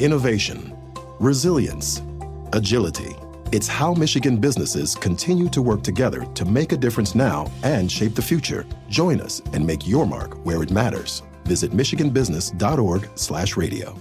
innovation, resilience, agility. It's how Michigan businesses continue to work together to make a difference now and shape the future. Join us and make your mark where it matters. Visit michiganbusiness.org/radio.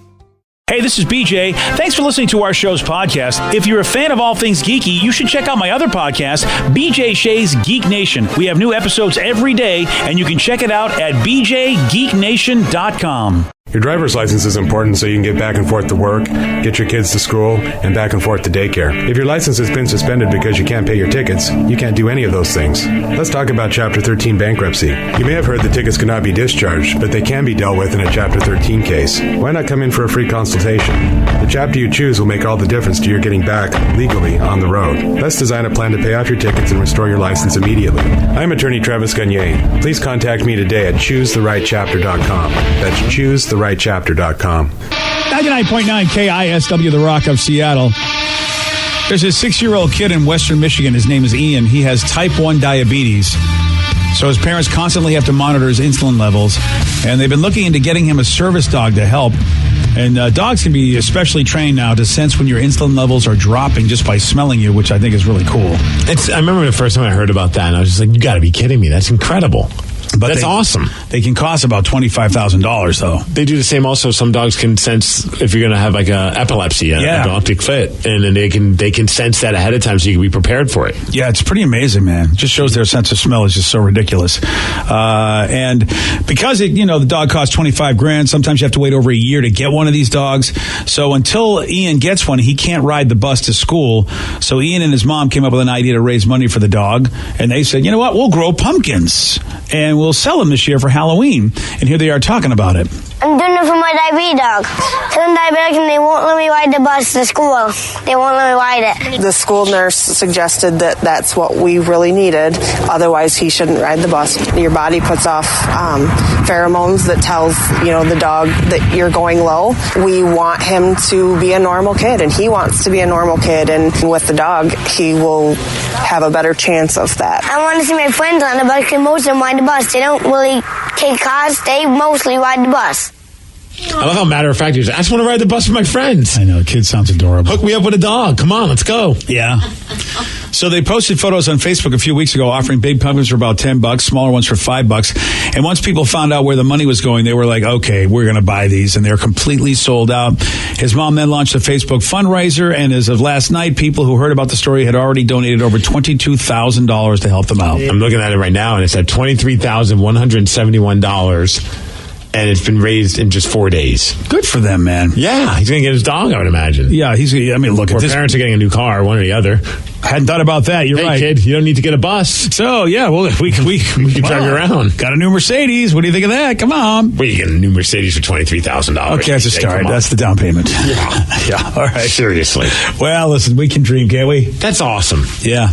Hey, this is BJ. Thanks for listening to our show's podcast. If you're a fan of all things geeky, you should check out my other podcast, BJ Shea's Geek Nation. We have new episodes every day, and you can check it out at bjgeeknation.com. Your driver's license is important so you can get back and forth to work, get your kids to school, and back and forth to daycare. If your license has been suspended because you can't pay your tickets, you can't do any of those things. Let's talk about Chapter 13 bankruptcy. You may have heard the tickets cannot be discharged, but they can be dealt with in a Chapter 13 case. Why not come in for a free consultation? The chapter you choose will make all the difference to your getting back legally on the road. Let's design a plan to pay off your tickets and restore your license immediately. I'm attorney Travis Gagne. Please contact me today at choosetherightchapter.com. That's choosetherightchapter.com. 99.9 KISW, the Rock of Seattle. There's a 6-year-old kid in western Michigan. His name is Ian. He has type 1 diabetes. So his parents constantly have to monitor his insulin levels. And they've been looking into getting him a service dog to help. And dogs can be especially trained now to sense when your insulin levels are dropping just by smelling you, which I think is really cool. I remember the first time I heard about that, and I was just like, you got to be kidding me. That's incredible. But that's awesome. They can cost about $25,000, though. They do the same also. Some dogs can sense if you're going to have like a epilepsy, an epileptic fit, and then they can sense that ahead of time so you can be prepared for it. Yeah, it's pretty amazing, man. It just shows their sense of smell is just so ridiculous. And because the dog costs $25,000, sometimes you have to wait over a year to get one of these dogs. So until Ian gets one, he can't ride the bus to school. So Ian and his mom came up with an idea to raise money for the dog, and they said, you know what, we'll grow pumpkins and we'll sell them this year for Halloween. And here they are talking about it. I'm doing it for my diabetes dog. I'm diabetic and they won't let me ride the bus to school. They won't let me ride it. The school nurse suggested that that's what we really needed. Otherwise, he shouldn't ride the bus. Your body puts off pheromones that tells the dog that you're going low. We want him to be a normal kid, and he wants to be a normal kid. And with the dog, he will have a better chance of that. I want to see my friends on the bus because most of them ride the bus. They don't really take cars. They mostly ride the bus. I love how matter of fact he was. I just want to ride the bus with my friends. I know, the kid sounds adorable. Hook me up with a dog. Come on, let's go. Yeah. So they posted photos on Facebook a few weeks ago offering big pumpkins for about $10, smaller ones for $5. And once people found out where the money was going, they were like, okay, we're going to buy these. And they're completely sold out. His mom then launched a Facebook fundraiser. And as of last night, people who heard about the story had already donated over $22,000 to help them out. I'm looking at it right now, and it's at $23,171. And it's been raised in just 4 days. Good for them, man. Yeah, he's going to get his dog, I would imagine. Yeah, look at this. Parents are getting a new car, one or the other. Hadn't thought about that. You're right. Hey, kid, you don't need to get a bus. So, yeah, well, we can drive you around. Got a new Mercedes. What do you think of that? Come on. Well, you get a new Mercedes for $23,000. Okay, that's a start. That's the down payment. Yeah. Yeah, all right. Seriously. Well, listen, we can dream, can't we? That's awesome. Yeah.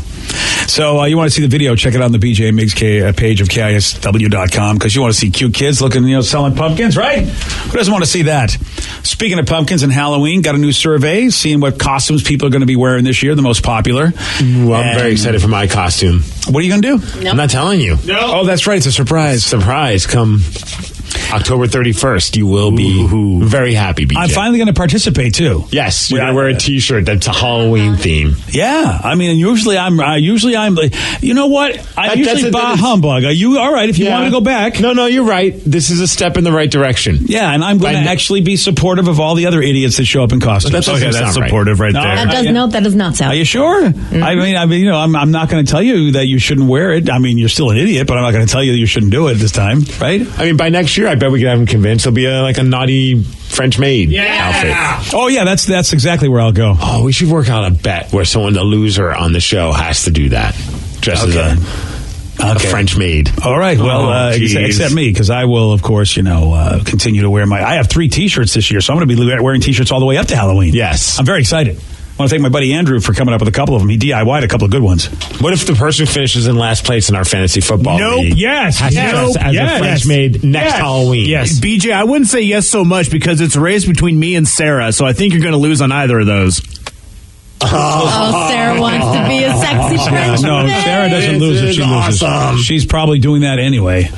So you want to see the video, check it out on the BJ Miggs page of KISW.com because you want to see cute kids looking, selling pumpkins, right? Who doesn't want to see that? Speaking of pumpkins and Halloween, got a new survey seeing what costumes people are going to be wearing this year, the most popular. Well, I'm very excited for my costume. What are you going to do? No. I'm not telling you. No. Oh, that's right. It's a surprise. Surprise. Come October 31st, you will be very happy, BJ. I'm finally going to participate, too. Yes, you're going to wear a T-shirt that's a Halloween theme. Yeah, I mean, usually I'm you know what? I'm usually bah humbug. Are you all right if you want to go back? No, you're right. This is a step in the right direction. Yeah, and I'm going to actually be supportive of all the other idiots that show up in costumes. That's supportive right there. That does not sound. Are you sure? Mm-hmm. I mean, I'm not going to tell you that you shouldn't wear it. I mean, you're still an idiot, but I'm not going to tell you that you shouldn't do it this time, right? I mean, by next year, I bet we could have him convinced he'll be like a naughty French maid outfit. Oh yeah, that's exactly where I'll go. Oh, we should work out a bet where the loser on the show has to do that, dressed as a French maid. All right, well, except me, because I will, of course, continue to wear I have 3 T-shirts this year, so I'm going to be wearing T-shirts all the way up to Halloween. Yes, I'm very excited. I want to thank my buddy Andrew for coming up with a couple of them. He DIY'd a couple of good ones. What if the person who finishes in last place in our fantasy football league has to dress as a French maid next Halloween? Yes. BJ, I wouldn't say yes so much because it's a race between me and Sarah, so I think you're going to lose on either of those. Oh, Sarah wants to be a sexy French maid. No, Sarah doesn't lose if she loses. She's probably doing that anyway.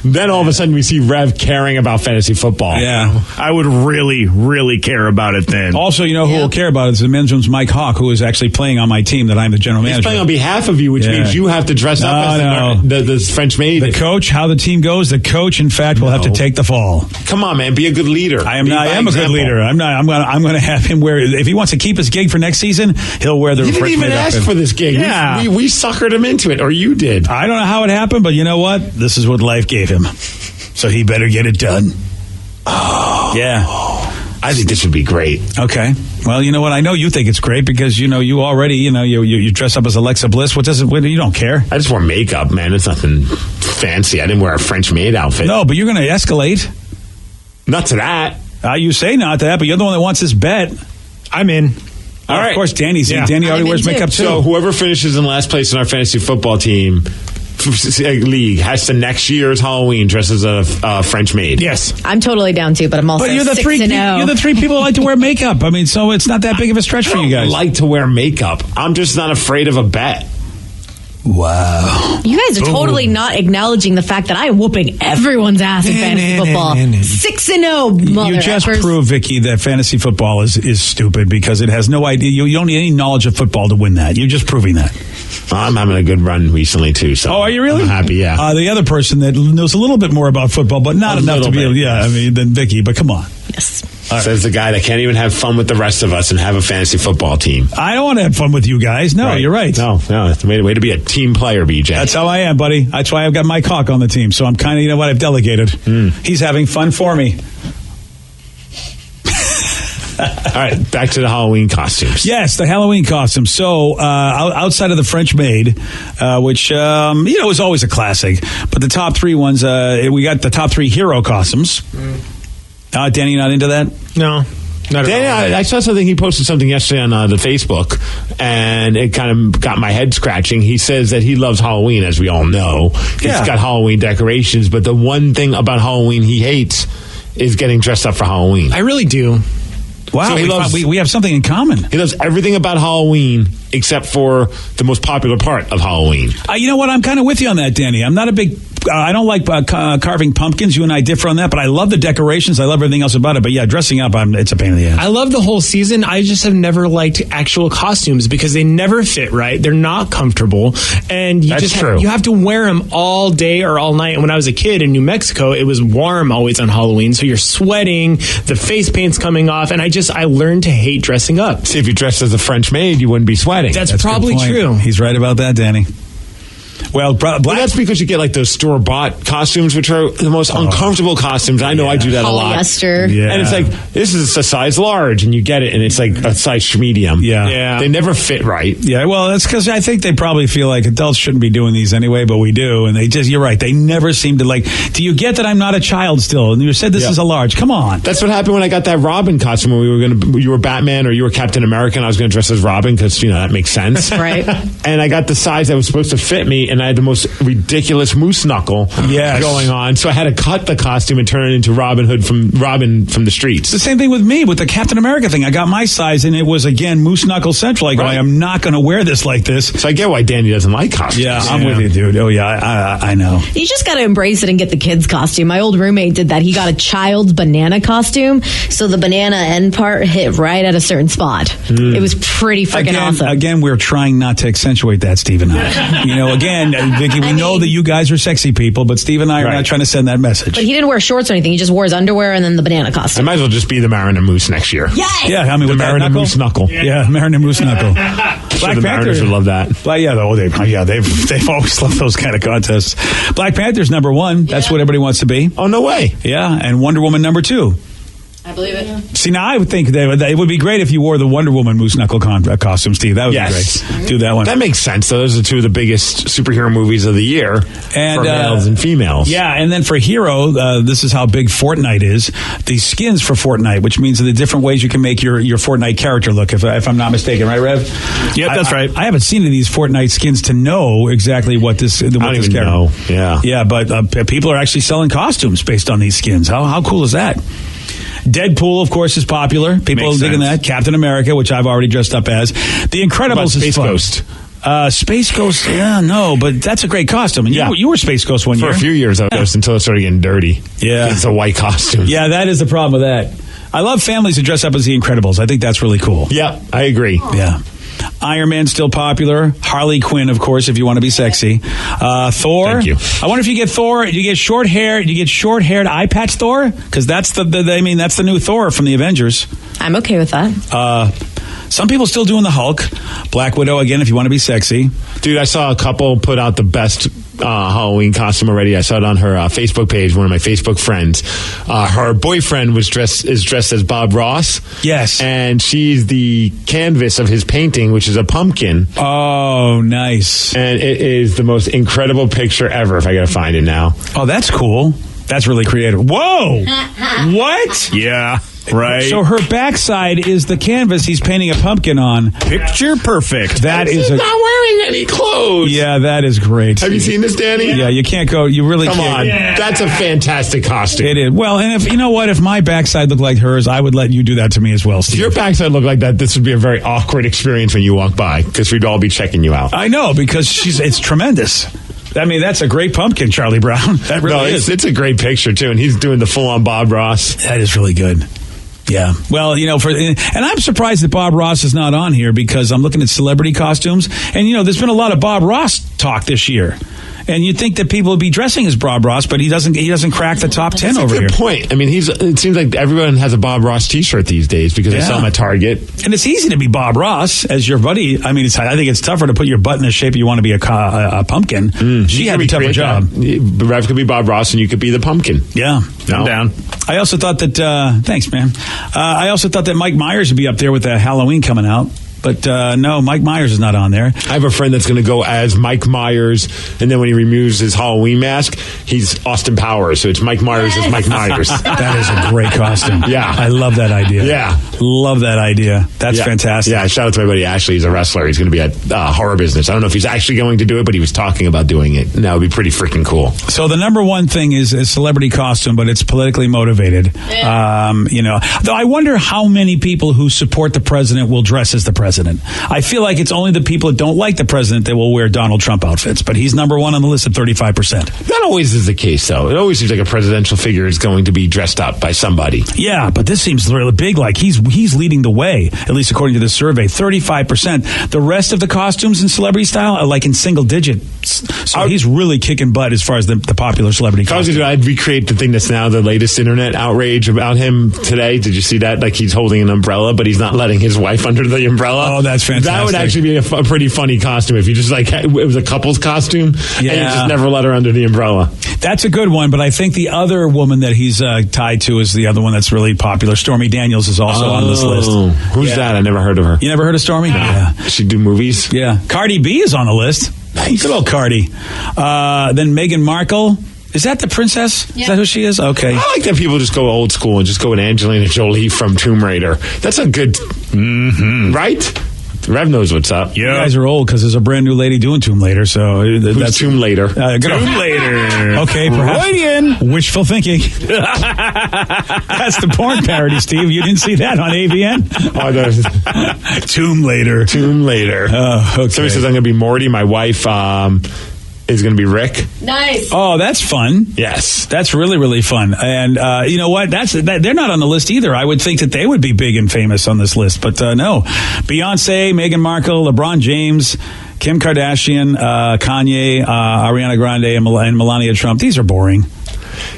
Then all of a sudden we see Rev caring about fantasy football. Yeah. I would really, really care about it then. Also, you know who will care about it is the men's room's Mike Hawk, who is actually playing on my team that I'm the general manager. He's playing on behalf of you, which means you have to dress up as the French maid. The coach, how the team goes, the coach, in fact, will have to take the fall. Come on, man, be a good leader. I am a good leader. I'm going to have him wear. If he wants to keep his gig for next season, he'll wear the. He didn't even ask for this gig. Yeah, we suckered him into it, or you did. I don't know how it happened, but you know what? This is what life gave him. So he better get it done. Oh. Yeah. I think this would be great. Okay. Well, you know what? I know you think it's great because, you already, you dress up as Alexa Bliss. You don't care. I just wore makeup, man. It's nothing fancy. I didn't wear a French maid outfit. No, but you're going to escalate. Not to that. You say not to that, but you're the one that wants this bet. I'm in. All right. Of course, Danny's in. Danny already wears makeup, too. So whoever finishes in last place in our fantasy football team league has to next year's Halloween dress as a French maid. Yes, I'm totally down too, but I'm also you're the 6-0. You're the three people that like to wear makeup. I mean, so it's not that big of a stretch for you guys. I like to wear makeup. I'm just not afraid of a bet. Wow. You guys are totally not acknowledging the fact that I am whooping everyone's ass in fantasy football. 6-0, mother You just effers. proved, Vicky, that fantasy football is stupid because it has no idea. You don't need any knowledge of football to win that. You're just proving that. I'm having a good run recently, too. So are you really? I'm happy, yeah. The other person that knows a little bit more about football, but not enough to be able than Vicky, but come on. Yes. Says the guy that can't even have fun with the rest of us and have a fantasy football team. I don't want to have fun with you guys. No, You're right. No, it's a way to be a team player, BJ. That's how I am, buddy. That's why I've got Mike Hawk on the team. So I'm kind of, I've delegated. He's having fun for me. All right, back to the Halloween costumes. Yes, the Halloween costumes. So outside of the French maid, which is always a classic, but the top three ones, we got the top three hero costumes. Danny, not into that? No. Not at all. I saw something. He posted something yesterday on the Facebook, and it kind of got my head scratching. He says that he loves Halloween, as we all know. He's got Halloween decorations, but the one thing about Halloween he hates is getting dressed up for Halloween. I really do. Wow, So we have something in common. He loves everything about Halloween except for the most popular part of Halloween. You know what? I'm kind of with you on that, Danny. I'm not a big... I don't like carving pumpkins. You and I differ on that, but I love the decorations. I love everything else about it. But yeah, dressing up, it's a pain in the ass. I love the whole season. I just have never liked actual costumes because they never fit right. They're not comfortable. And you you have to wear them all day or all night. And when I was a kid in New Mexico, it was warm always on Halloween. So you're sweating, the face paint's coming off. And I learned to hate dressing up. See, if you dressed as a French maid, you wouldn't be sweating. That's probably true. He's right about that, Danny. Well, that's because you get like those store-bought costumes, which are the most uncomfortable costumes. I know I do that a lot. Polyester. Yeah. And it's like, this is a size large, and you get it, and it's like a size medium. Yeah. They never fit right. Yeah, well, that's because I think they probably feel like adults shouldn't be doing these anyway, but we do. And you're right, they never seem to do you get that I'm not a child still? And you said this is a large. Come on. That's what happened when I got that Robin costume when you were Batman or you were Captain America, and I was going to dress as Robin because, that makes sense. Right. And I got the size that was supposed to fit me, and I had the most ridiculous moose knuckle going on. So I had to cut the costume and turn it into Robin from the streets. It's the same thing with me with the Captain America thing. I got my size, and it was, again, moose knuckle central. I am not going to wear this like this. So I get why Danny doesn't like costumes. Yeah, I'm with you, dude. Oh, yeah, I know. You just got to embrace it and get the kid's costume. My old roommate did that. He got a child's banana costume, so the banana end part hit right at a certain spot. It was pretty freaking awesome. Again, we're trying not to accentuate that, Steve and I. Again, Vicky, we know that you guys are sexy people, but Steve and I are not trying to send that message. But he didn't wear shorts or anything. He just wore his underwear and then the banana costume. I might as well just be the Mariner Moose next year. Yes! Yeah, I mean, the Mariner Moose knuckle. Yeah, Mariner Moose knuckle. Black the Mariners would love that. They've always loved those kind of contests. Black Panther's number one. That's what everybody wants to be. Oh, no way. Yeah, and Wonder Woman number two. I believe it. See, now I would think it would be great if you wore the Wonder Woman moose knuckle costume, Steve. That would be great. Do that one. That makes sense. Those are two of the biggest superhero movies of the year and, for males and females. Yeah, and then for Hero, this is how big Fortnite is. The skins for Fortnite, which means the different ways you can make your Fortnite character look, if I'm not mistaken. Right, Rev? Yep, that's right. I haven't seen any of these Fortnite skins to know exactly what this character. I don't even know. Yeah. Yeah, but people are actually selling costumes based on these skins. How cool is that? Deadpool, of course, is popular. People are digging that. Captain America, which I've already dressed up as. The Incredibles is Space fun. Ghost. Space Ghost, no, but that's a great costume. And you were Space Ghost one year. For a few years, I was until it started getting dirty. Yeah. It's a white costume. Yeah, that is the problem with that. I love families who dress up as the Incredibles. I think that's really cool. Yeah, I agree. Yeah. Iron Man's still popular. Harley Quinn, of course, if you want to be sexy. Thor. Thank you. I wonder if you get Thor. You get short hair. You get short-haired eye patch Thor, because that's that's the new Thor from the Avengers. I'm okay with that. Some people still doing the Hulk. Black Widow again, if you want to be sexy. Dude, I saw a couple put out the best Halloween costume already. I saw it on her Facebook page. One of my Facebook friends. Her boyfriend is dressed as Bob Ross. Yes, and she's the canvas of his painting, which is a pumpkin. Oh, nice! And it is the most incredible picture ever. If I gotta find it now. Oh, that's cool. That's really creative. Whoa! What? Yeah. Right. So her backside is the canvas he's painting a pumpkin on. Picture perfect. That is not wearing any clothes. Yeah, that is great. Have you seen this, Danny? Yeah, you can't go. You really Come can't. on. Yeah. That's a fantastic costume. It is. Well, and if you know what, if my backside looked like hers, I would let you do that to me as well, Steve. If your backside looked like that, this would be a very awkward experience when you walk by, because we'd all be checking you out. I know, because it's tremendous. I mean, that's a great pumpkin, Charlie Brown. That really is. It's a great picture, too, and he's doing the full-on Bob Ross. That is really good. Yeah. Well, and I'm surprised that Bob Ross is not on here, because I'm looking at celebrity costumes, and, there's been a lot of Bob Ross talk this year. And you'd think that people would be dressing as Bob Ross, but he doesn't crack the top 10 over here. That's a good point. I mean, it seems like everyone has a Bob Ross T-shirt these days, because they sell them at Target. And it's easy to be Bob Ross as your buddy. I mean, I think it's tougher to put your butt in the shape you want to be a pumpkin. She had a tougher job. Rev could be Bob Ross, and you could be the pumpkin. Yeah. I'm down. I also thought that, thanks, man. I also thought that Mike Myers would be up there with the Halloween coming out. But no, Mike Myers is not on there. I have a friend that's going to go as Mike Myers, and then when he removes his Halloween mask, he's Austin Powers. So it's Mike Myers as Mike Myers. That is a great costume. Yeah. I love that idea. Yeah. Love that idea. That's fantastic. Yeah, shout out to my buddy Ashley. He's a wrestler. He's going to be at Horror Business. I don't know if he's actually going to do it, but he was talking about doing it. And that would be pretty freaking cool. So the number one thing is a celebrity costume, but it's politically motivated. Yeah. Though I wonder how many people who support the president will dress as the president. I feel like it's only the people that don't like the president that will wear Donald Trump outfits, but he's number one on the list at 35%. That always is the case, though. It always seems like a presidential figure is going to be dressed up by somebody. Yeah, but this seems really big. Like he's leading the way, at least according to this survey, 35%. The rest of the costumes in celebrity style are like in single digits. So he's really kicking butt as far as the popular celebrity costume. I'd recreate the thing that's now the latest internet outrage about him today. Did you see that? Like he's holding an umbrella, but he's not letting his wife under the umbrella. Oh, that's fantastic. That would actually be a pretty funny costume if you just it was a couple's costume and you just never let her under the umbrella. That's a good one, but I think the other woman that he's tied to is the other one that's really popular. Stormy Daniels is also on this list. Who's that? I never heard of her. You never heard of Stormy? Yeah. She do movies? Yeah. Cardi B is on the list. Nice. Good old Cardi. Then Meghan Markle. Is that the princess? Yeah. Is that who she is? Okay. I like that people just go old school and just go with Angelina Jolie from Tomb Raider. That's a good... Right? Rev knows what's up. Yeah. You guys are old because there's a brand new lady doing Tomb Raider. So that's Tomb Raider. Tomb Raider. Okay, perhaps. Right in. Wishful thinking. That's the porn parody, Steve. You didn't see that on AVN? Tomb Raider. Tomb Raider. Oh, okay. Somebody says I'm going to be Morty. My wife is going to be Rick. Nice. Oh, that's fun. Yes. That's really, really fun. And you know what? They're not on the list either. I would think that they would be big and famous on this list. But no. Beyonce, Meghan Markle, LeBron James, Kim Kardashian, Kanye, Ariana Grande, and Melania Trump. These are boring.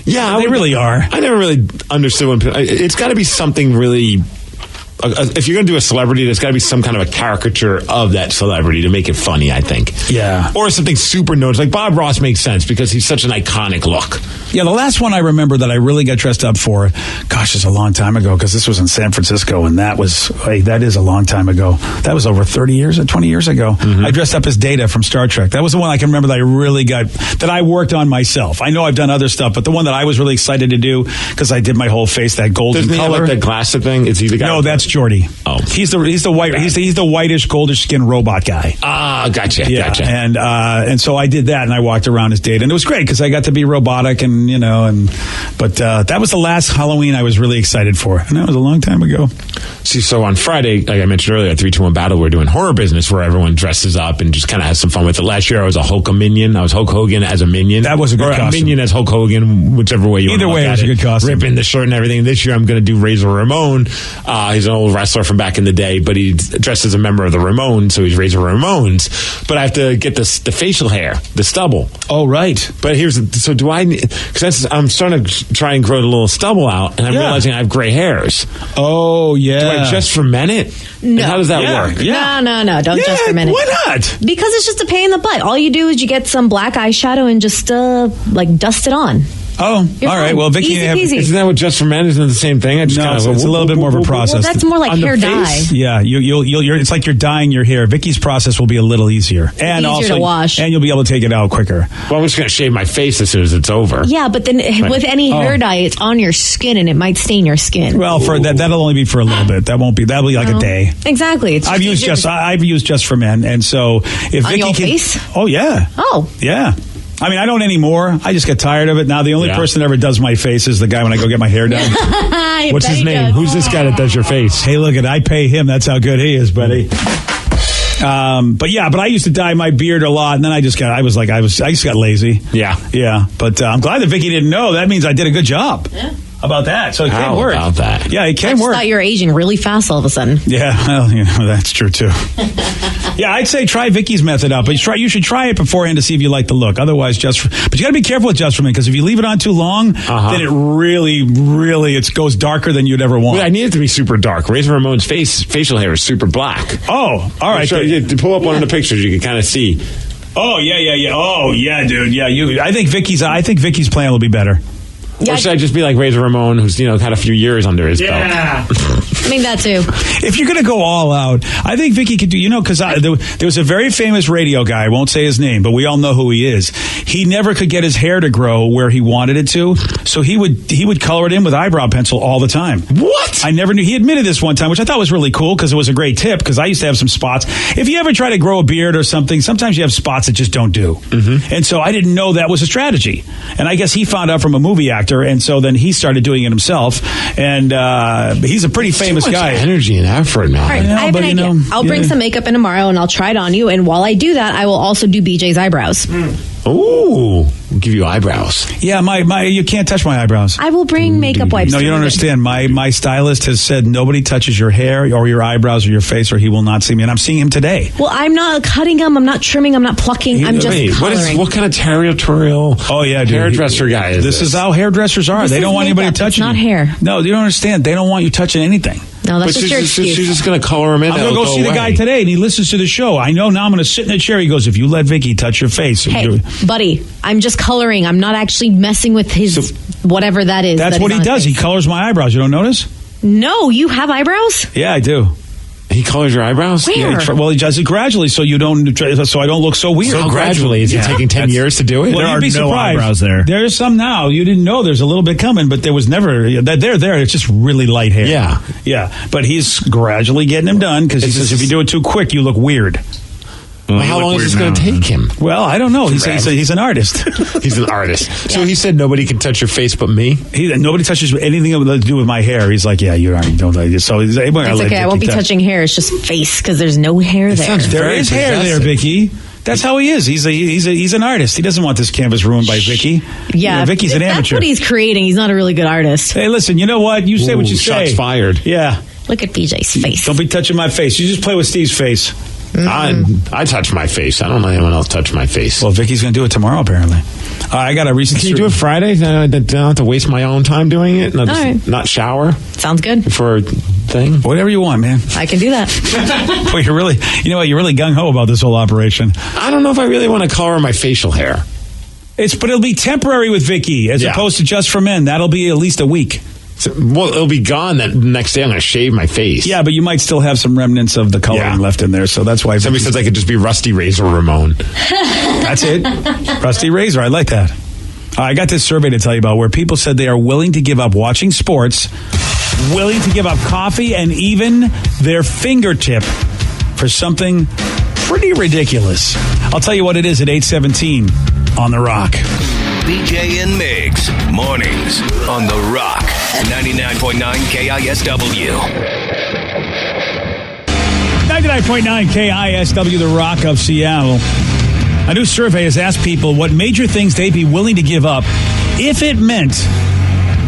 Yeah. They really are. I never really understood it's got to be something really... If you're going to do a celebrity, there's got to be some kind of a caricature of that celebrity to make it funny, I think. Yeah. Or something super noticeable. Like Bob Ross makes sense because he's such an iconic look. Yeah, the last one I remember that I really got dressed up for, gosh, it's a long time ago because this was in San Francisco, and that is a long time ago. That was over 20 years ago. Mm-hmm. I dressed up as Data from Star Trek. That was the one I can remember that I really that I worked on myself. I know I've done other stuff, but the one that I was really excited to do because I did my whole face that golden color. Doesn't he have like that glasses thing? Is he the guy? No, that's Jordy. Oh, he's the white. He's the whitish, goldish skin robot guy. Gotcha. Yeah, gotcha. And so I did that, and I walked around his date, and it was great because I got to be robotic, and but that was the last Halloween I was really excited for, and that was a long time ago. See, so on Friday, like I mentioned earlier, at 3-2-1 Battle, we're doing horror business where everyone dresses up and just kind of has some fun with it. Last year, I was a Hulk minion. I was Hulk Hogan as a minion. That was a good costume. A minion as Hulk Hogan, whichever way you want to look at it. Either way, it was a good costume. Ripping the shirt and everything. This year, I'm going to do Razor Ramon. He's an old wrestler from back in the day, but he's dressed as a member of the Ramones, so he's Razor Ramones. But I have to get the facial hair, the stubble. Oh, right. But so do I? Because I'm starting to try and grow the little stubble out, and I'm realizing I have gray hairs. Oh, yeah. Do I just ferment it? No. And how does that work? Yeah. No. Don't just ferment it. Why not? Because it's just a pain in the butt. All you do is you get some black eyeshadow and just dust it on. Oh, You're all fine. right. Well, Vicky, Easy peasy. Isn't that what just ferment is? Isn't it the same thing? It's a little bit more of a process. Well, that's more like hair dye. Yeah, it's like you're dyeing your hair. Vicky's process will be a little easier, and easier also to wash. and you'll be able to take it out quicker. Well, I'm just going to shave my face as soon as it's over. Yeah, but then with any hair dye, it's on your skin and it might stain your skin. Well, for that'll only be for a little bit. That'll be like a day. Exactly. I've used just for men, and so if on Vicky your can, face? Oh yeah. Oh yeah. I mean, I don't anymore. I just get tired of it. Now, the only person that ever does my face is the guy when I go get my hair done. What's his name? Who's this guy that does your face? Hey, look, I pay him. That's how good he is, buddy. But I used to dye my beard a lot, and then I just got lazy. Yeah. But I'm glad that Vicky didn't know. That means I did a good job. Yeah. About that, so it can work. About that, yeah, it can work. I thought you're aging really fast all of a sudden. Yeah, well, that's true too. Yeah, I'd say try Vicky's method out, but you should try it beforehand to see if you like the look. Otherwise, but you got to be careful with just for men because if you leave it on too long, then it really it goes darker than you'd ever want. Well, I need it to be super dark. Razor Ramon's facial hair is super black. Oh, all right. To pull up one of the pictures, you can kind of see. Oh yeah. Oh yeah, dude. Yeah, I think Vicky's plan will be better. Yeah, or should I just be like Razor Ramon, who's had a few years under his belt? I mean that too. If you're going to go all out, I think Vicky could do. Because there was a very famous radio guy. I won't say his name, but we all know who he is. He never could get his hair to grow where he wanted it to, so he would color it in with eyebrow pencil all the time. What? I never knew. He admitted this one time, which I thought was really cool because it was a great tip. Because I used to have some spots. If you ever try to grow a beard or something, sometimes you have spots that just don't do. Mm-hmm. And so I didn't know that was a strategy. And I guess he found out from a movie actor. And so then he started doing it himself, and he's a pretty famous guy. Energy and effort, man. All right, I have an idea. I'll bring some makeup in tomorrow, and I'll try it on you. And while I do that, I will also do BJ's eyebrows. Ooh, we'll give you eyebrows. Yeah, my you can't touch my eyebrows. I will bring makeup wipes. No, you don't understand. My stylist has said nobody touches your hair or your eyebrows or your face, or he will not see me. And I'm seeing him today. Well, I'm not cutting them. I'm not trimming. I'm not plucking. I'm just coloring. What kind of territorial? Oh yeah, dude. Hairdresser guy is this? Is how hairdressers are. They don't want anybody touching. It's not hair. No, you don't understand. They don't want you touching anything. No, that's just your excuse. She's just going to color him in. I'm going to go see the guy today, and he listens to the show. I know now I'm going to sit in a chair. He goes, if you let Vicky touch your face. Hey, buddy, I'm just coloring. I'm not actually messing with his whatever that is. That's what he does. He colors my eyebrows. You don't notice? No, you have eyebrows? Yeah, I do. He colors your eyebrows? Where? Yeah, he does it gradually, so I don't look so weird. So gradually? Is it taking 10 years to do it? Well, there you'd be no surprised. Eyebrows there. There's some now. You didn't know there's a little bit coming, but there was never. They're there. It's just really light hair. Yeah. But he's gradually getting them done because he says if you do it too quick, you look weird. Well, how long is this going to take him? Well, I don't know. He's an artist. He's an artist. So he said nobody can touch your face but me? Nobody touches anything to do with my hair. He's like, yeah, you don't like this. So it's okay. I won't be touching hair. It's just face because there's no hair there. There is hair there, Vicky. That's how he is. He's an artist. He doesn't want this canvas ruined by Vicky. Yeah, Vicky's an amateur. That's what he's creating. He's not a really good artist. Hey, listen. You know what? You say what you say. Shots fired. Yeah. Look at BJ's face. Don't be touching my face. You just play with Steve's face. I touch my face. I don't let anyone else touch my face. Well, Vicky's going to do it tomorrow, apparently. I got a recent... Can you do it Friday? I don't have to waste my own time doing it? Not shower? Sounds good. For a thing? Whatever you want, man. I can do that. Well, you're really gung-ho about this whole operation. I don't know if I really want to color my facial hair. But it'll be temporary with Vicky, as opposed to just for men. That'll be at least a week. Well, it'll be gone that next day. I'm going to shave my face. Yeah, but you might still have some remnants of the coloring left in there, so that's why... Somebody says I could just be Rusty Razor Ramon. That's it. Rusty Razor. I like that. I got this survey to tell you about where people said they are willing to give up watching sports willing to give up coffee and even their fingertip for something pretty ridiculous. I'll tell you what it is at 8:17 on The Rock. BJ and Migs, mornings on The Rock, 99.9 KISW. 99.9 KISW, The Rock of Seattle. A new survey has asked people what major things they'd be willing to give up if it meant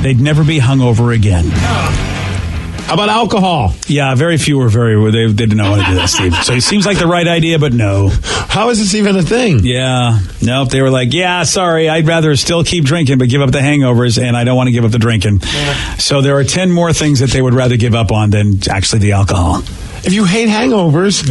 they'd never be hungover again. How about alcohol? Yeah, very few they didn't know how to do that, Steve. So it seems like the right idea, but no. How is this even a thing? Yeah. Nope. They were like, yeah, sorry, I'd rather still keep drinking, but give up the hangovers, and I don't want to give up the drinking. Yeah. So there are 10 more things that they would rather give up on than actually the alcohol. If you hate hangovers,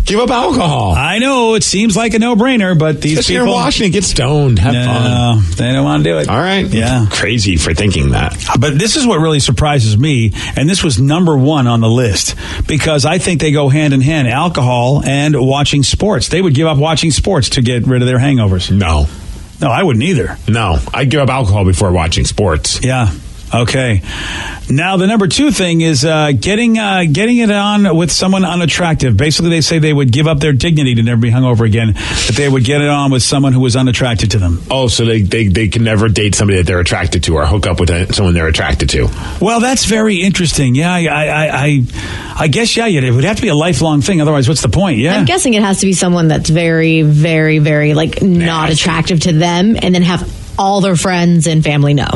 give up alcohol. I know, it seems like a no-brainer, but these Especially people... You're in Washington, get stoned, have fun. They don't want to do it. All right. Yeah. Crazy for thinking that. But this is what really surprises me, and this was number one on the list, because I think they go hand in hand, alcohol and watching sports. They would give up watching sports to get rid of their hangovers. No, I wouldn't either. No, I'd give up alcohol before watching sports. Yeah. Okay. Now, the number two thing is getting it on with someone unattractive. Basically, they say they would give up their dignity to never be hungover again, but they would get it on with someone who was unattracted to them. Oh, so they can never date somebody that they're attracted to or hook up with someone they're attracted to. Well, that's very interesting. Yeah, I guess, it would have to be a lifelong thing. Otherwise, what's the point? Yeah. I'm guessing it has to be someone that's very, very, very, not attractive to them, and then have all their friends and family know.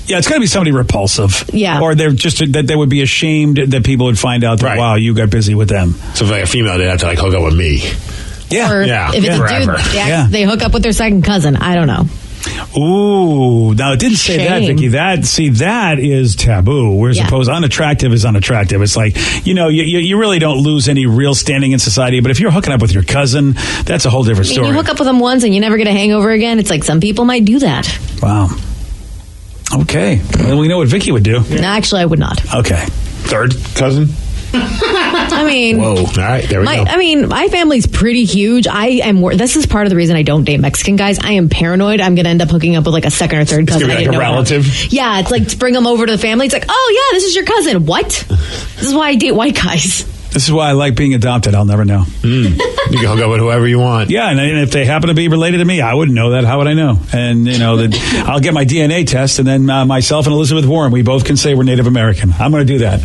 Yeah, it's got to be somebody repulsive. Yeah. Or they're just that they would be ashamed that people would find out that, wow, you got busy with them. So if like a female, they'd have to hook up with me. Yeah. Or if it's forever. a dude, they hook up with their second cousin. I don't know. Ooh, now it didn't say that, Vicky. That is taboo. Whereas opposed unattractive is unattractive. It's like, you really don't lose any real standing in society. But if you're hooking up with your cousin, that's a whole different story. You hook up with them once and you never get a hangover again. It's like some people might do that. Wow. Okay. Well, we know what Vicky would do. No, actually, I would not. Okay. Third cousin? I mean... Whoa. All right, there we go. I mean, my family's pretty huge. This is part of the reason I don't date Mexican guys. I am paranoid I'm going to end up hooking up with a second or third cousin. It's going to be like a relative? Yeah, it's like to bring them over to the family. It's like, oh, yeah, this is your cousin. What? This is why I date white guys. This is why I like being adopted. I'll never know. You can hook up with whoever you want. Yeah, and if they happen to be related to me, I wouldn't know that. How would I know? And, I'll get my DNA test, and then myself and Elizabeth Warren, we both can say we're Native American. I'm going to do that.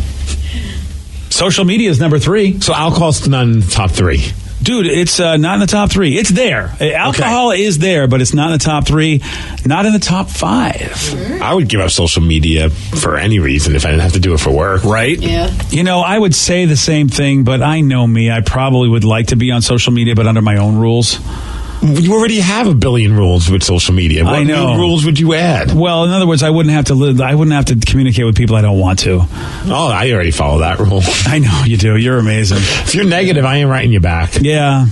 Social media is number 3. So alcohol's not in the top 3. Dude, it's not in the top 3. It's there. Alcohol is there, but it's not in the top 3. Not in the top 5. I would give up social media for any reason if I didn't have to do it for work. Right? Yeah. I would say the same thing, but I know me. I probably would like to be on social media, but under my own rules. You already have a billion rules with social media. What new rules would you add? Well, in other words, I wouldn't have to communicate with people I don't want to. Oh, I already follow that rule. I know you do. You're amazing. If you're negative, I ain't writing you back. Yeah.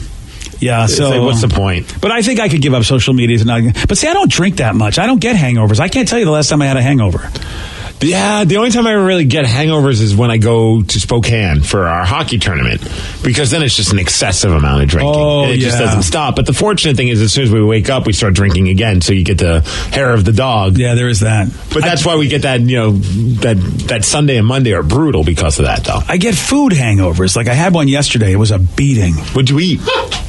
Yeah, so like, what's the point? But I think I could give up social media. But see, I don't drink that much. I don't get hangovers. I can't tell you the last time I had a hangover. Yeah, the only time I really get hangovers is when I go to Spokane for our hockey tournament, because then it's just an excessive amount of drinking. And it just doesn't stop. But the fortunate thing is, as soon as we wake up, we start drinking again, so you get the hair of the dog. Yeah, there is that. But that's why we get that, that Sunday and Monday are brutal because of that, though. I get food hangovers. Like I had one yesterday. It was a beating. What'd you eat?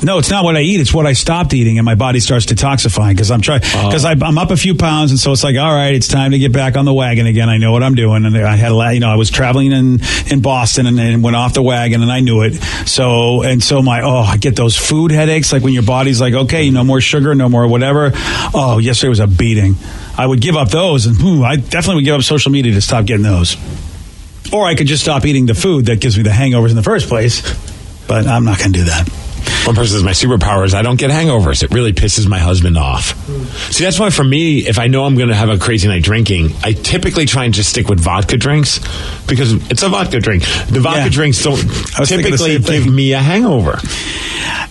No, it's not what I eat. It's what I stopped eating, and my body starts detoxifying because I'm up a few pounds, and so it's like, all right, it's time to get back on the wagon again. I know what I'm doing, and I had I was traveling in Boston and went off the wagon, and I knew it. So I get those food headaches, like when your body's like, okay, no more sugar, no more whatever. Oh, yesterday was a beating. I would give up those, and I definitely would give up social media to stop getting those. Or I could just stop eating the food that gives me the hangovers in the first place. But I'm not going to do that. One person says my superpower is I don't get hangovers. It really pisses my husband off. See, that's why for me, if I know I'm going to have a crazy night drinking, I typically try and just stick with vodka drinks because it's a vodka drink. The vodka drinks don't typically give me a hangover.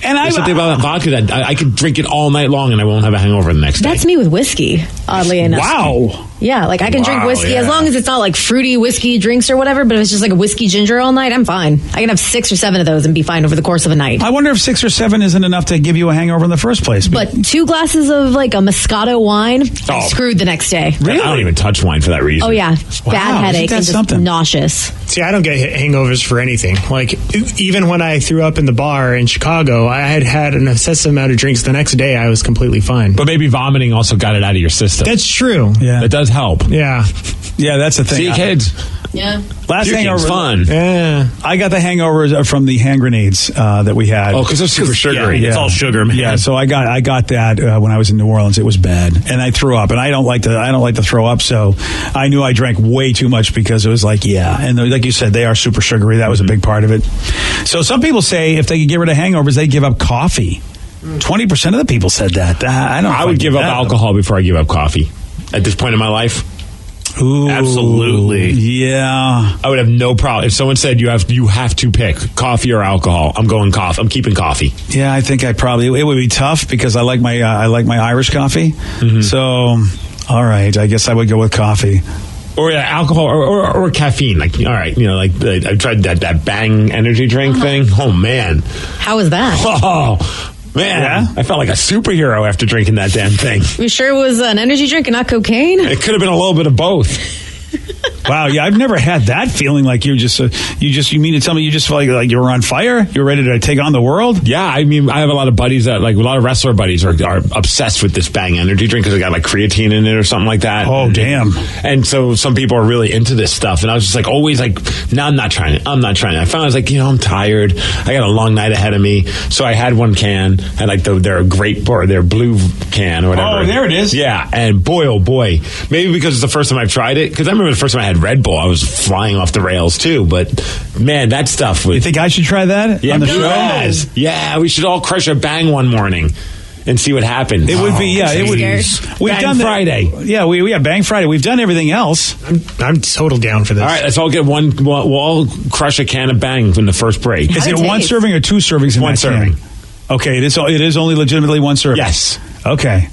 And there's something about vodka that I could drink it all night long and I won't have a hangover the next day. That's me with whiskey, oddly enough. Wow. Yeah, like I can drink whiskey as long as it's not like fruity whiskey drinks or whatever, but if it's just like a whiskey ginger all night, I'm fine. I can have 6 or 7 of those and be fine over the course of a night. I wonder if 6 or 7 isn't enough to give you a hangover in the first place. But 2 glasses of like a Moscato wine, I'm screwed the next day. Really? I don't even touch wine for that reason. Oh yeah, bad headache and just nauseous. See, I don't get hangovers for anything. Like, even when I threw up in the bar in Chicago, I had an excessive amount of drinks. The next day, I was completely fine. But maybe vomiting also got it out of your system. That's true. Yeah. That does help. Yeah. Yeah, that's the thing. See, kids. Yeah. Last hangover, fun. Yeah. I got the hangovers from the hand grenades that we had. Oh, because they're super sugary. Yeah. It's all sugar, man. Yeah, so I got that when I was in New Orleans. It was bad, and I threw up, and I don't like to throw up. So I knew I drank way too much because it was like, and like you said, they are super sugary. That was a big part of it. So some people say if they could get rid of hangovers, they give up coffee. 20% of the people said that. I would give up alcohol before I give up coffee at this point in my life. Ooh, absolutely. Yeah. I would have no problem. If someone said you have to pick coffee or alcohol, I'm going coffee. I'm keeping coffee. Yeah, I think it would be tough because I like my Irish coffee. Mm-hmm. So, all right, I guess I would go with coffee. Or alcohol or caffeine. Like, all right, like I tried that Bang energy drink thing. Oh, man. How was that? Oh, man. I felt like a superhero after drinking that damn thing. You sure it was an energy drink and not cocaine? It could have been a little bit of both. Wow, yeah, I've never had that feeling like you mean to tell me you just felt like you were on fire? You were ready to take on the world? Yeah, I mean, I have a lot of buddies a lot of wrestler buddies are obsessed with this Bang energy drink because they got like creatine in it or something like that. Oh, damn. And so some people are really into this stuff. And I was just like, always like, no, I'm not trying it. I found I was like, I'm tired. I got a long night ahead of me. So I had one can, and like their grape or their blue can or whatever. Oh, there it is. Yeah, and boy, oh boy. Maybe because it's the first time I've tried it. Because I remember the first time I had Red Bull, I was flying off the rails too. But man, that stuff was... You think I should try that on the show? Yeah, we should all crush a Bang one morning and see what happens. It would be, it would be. We've Bang done Friday. Yeah, we have Bang Friday. We've done everything else. I'm total down for this. All right, let's all get one. We'll all crush a can of Bang in the first break. Is it one serving or 2 servings in one that serving? Can? Okay, it is only legitimately 1 serving. Yes. Okay.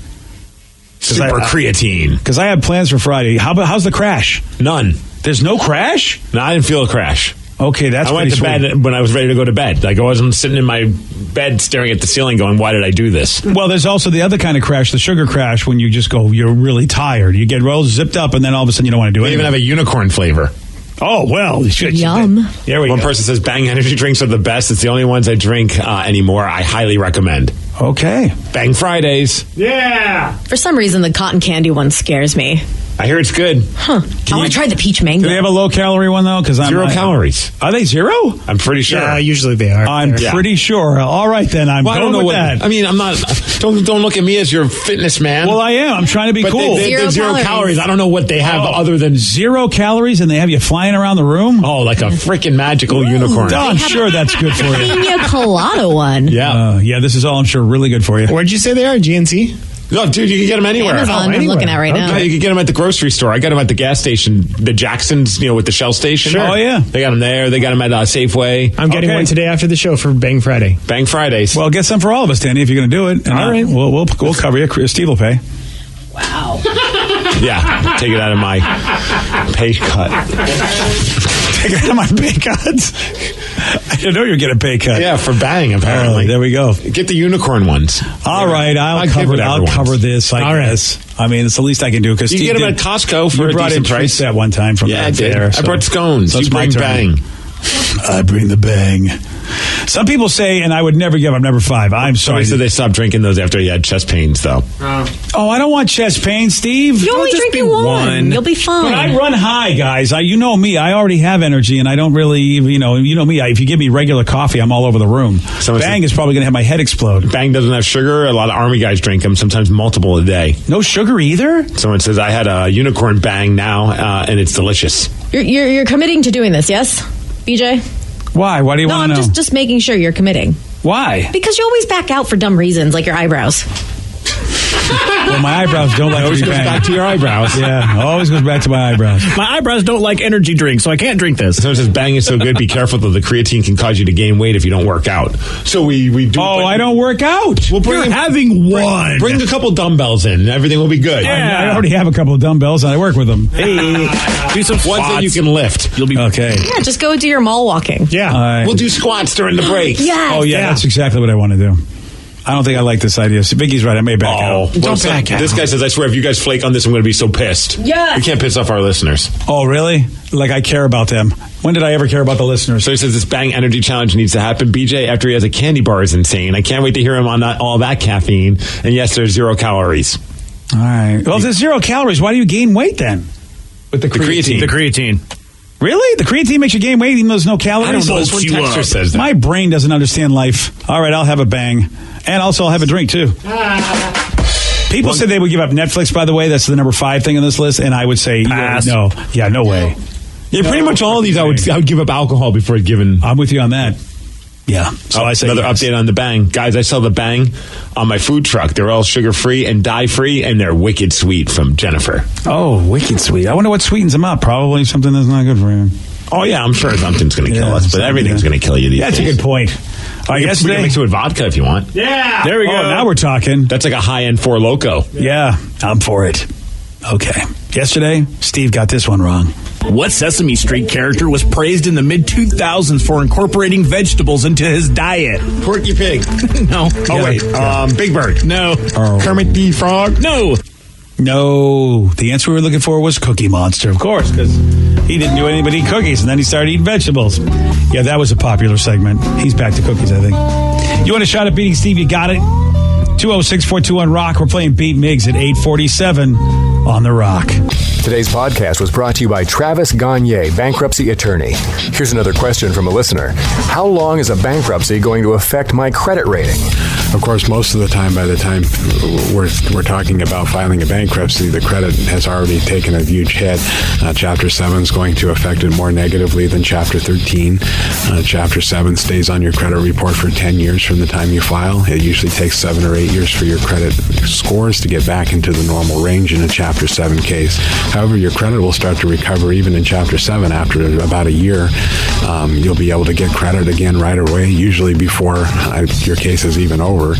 Super creatine. Because I have plans for Friday. How's the crash? None. There's no crash? No, I didn't feel a crash. Okay, that's I went to bed when I was ready to go to bed. Like I wasn't sitting in my bed staring at the ceiling going, why did I do this? Well, there's also the other kind of crash, the sugar crash, when you just go, you're really tired. You get real zipped up, and then all of a sudden you don't want to do it. They even have a unicorn flavor. Oh, well. Yum. There we go. One person says Bang energy drinks are the best. It's the only ones I drink anymore. I highly recommend. Okay. Bang Fridays. Yeah. For some reason, the cotton candy one scares me. I hear it's good. Huh. I want to try the peach mango. Do they have a low-calorie one, though? Because 0 calories. Are they 0? I'm pretty sure. Yeah, usually they are. I'm pretty sure. All right, then. I'm going with that. I mean, I'm not... Don't look at me as your fitness man. Well, I am. I'm trying to be cool. They're 0 calories. I don't know what they have other than... 0 calories, and they have you flying around the room? Oh, like a freaking magical unicorn. I'm sure that's good for you. Pina colada one. Yeah. Yeah, this is all, I'm sure, really good for you. Where'd you say they are? GNC? No, dude, you can get them anywhere. Amazon, I'm looking at right now. You can get them at the grocery store. I got them at the gas station, the Jacksons, with the Shell station. Sure. Oh, yeah. They got them there. They got them at Safeway. I'm getting one today after the show for Bang Friday. Bang Fridays. Well, get some for all of us, Danny, if you're going to do it. And all right. We'll cover you. Steve will pay. Wow. Yeah, take it out of my pay cut. Take it out of my pay cut? I didn't know you were getting a pay cut. Yeah, for Bang, apparently. There we go. Get the unicorn ones. All right, I'll cover this, I guess. I mean, it's the least I can do. Because you can get them at Costco for a decent price. That one time from I did. there. I brought scones. So you bring Bang. I bring the Bang. Some people say, and I would never give up number 5. I'm sorry. Somebody said they stopped drinking those after he had chest pains, though. Oh, I don't want chest pain, Steve. You're only drinking one. You'll be fine. But I run high, guys. You know me. I already have energy, and I don't really, you know me. If you give me regular coffee, I'm all over the room. Bang is probably going to have my head explode. Bang doesn't have sugar. A lot of Army guys drink them, sometimes multiple a day. No sugar either? Someone says, I had a unicorn Bang now, and it's delicious. You're committing to doing this, yes, BJ? Why? Why do you want to know? No, I'm just making sure you're committing. Why? Because you always back out for dumb reasons, like your eyebrows. Well, my eyebrows don't like to be banged. Back to your eyebrows. Yeah, always goes back to my eyebrows. My eyebrows don't like energy drinks, so I can't drink this. Someone says bang is so good. Be careful, though. The creatine can cause you to gain weight if you don't work out. So we do. Oh, I don't work out. We'll You're having one. Bring a couple dumbbells in, and everything will be good. Yeah. I already have a couple of dumbbells, and I work with them. Hey, do some squats. Ones that you can lift. You'll be okay. Yeah, just go do your mall walking. Yeah. We'll do squats during the break. Yes. Oh, yeah, that's exactly what I want to do. I don't think I like this idea. So Biggie's right. I may back out. Don't back out. This guy says, I swear, if you guys flake on this, I'm going to be so pissed. Yes. We can't piss off our listeners. Oh, really? Like I care about them. When did I ever care about the listeners? So he says this Bang Energy Challenge needs to happen. BJ, after he has a candy bar, is insane. I can't wait to hear him on all that caffeine. And yes, there's 0 calories. All right. Well, if there's 0 calories, why do you gain weight then? With the creatine. The creatine. Really? The creatine makes you gain weight even though there's no calories? I don't know. One texter says that. My brain doesn't understand life. All right, I'll have a bang. And also I'll have a drink, too. People said they would give up Netflix, by the way. That's the number 5 thing on this list. And I would say, pass. No. Yeah, no way. Yeah, pretty much all of these I would give up alcohol before giving. I'm with you on that. Yeah. So I say another yes. update on the Bang. Guys, I sell the Bang on my food truck. They're all sugar-free and dye-free, and they're wicked sweet from Jennifer. Oh, wicked sweet. I wonder what sweetens them up. Probably something that's not good for you. Oh, yeah, I'm sure something's going to kill us, but everything's going to kill you these days. That's a good point. We can mix it with vodka if you want. Yeah. There we go. Now we're talking. That's like a high-end Four Loko. Yeah, I'm for it. Okay. Yesterday, Steve got this one wrong. What Sesame Street character was praised in the mid-2000s for incorporating vegetables into his diet? Porky Pig. No. Oh, wait. Big Bird. No. Oh. Kermit the Frog. No. No. The answer we were looking for was Cookie Monster, of course, because he didn't do anything but eat cookies, and then he started eating vegetables. Yeah, that was a popular segment. He's back to cookies, I think. You want a shot at beating Steve? You got it. 206-421-ROCK. We're playing Beat Miggs at 8:47 on The Rock. Today's podcast was brought to you by Travis Gagne, bankruptcy attorney. Here's another question from a listener. How long is a bankruptcy going to affect my credit rating? Of course, most of the time, by the time we're talking about filing a bankruptcy, the credit has already taken a huge hit. Chapter 7 is going to affect it more negatively than Chapter 13. Chapter 7 stays on your credit report for 10 years from the time you file. It usually takes 7 or 8 years for your credit scores to get back into the normal range in a Chapter 7 case. However, your credit will start to recover even in Chapter 7 after about a year. You'll be able to get credit again right away, usually before your case is even over.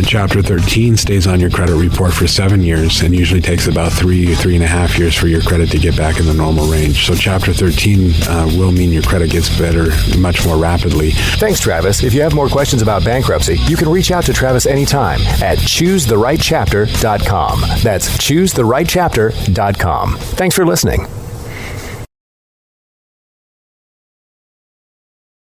Chapter 13 stays on your credit report for 7 years and usually takes about 3.5 years for your credit to get back in the normal range. So Chapter 13 will mean your credit gets better much more rapidly. Thanks, Travis. If you have more questions about bankruptcy, you can reach out to Travis anytime at choosetherightchapter.com. That's choosetherightchapter.com. Thanks for listening.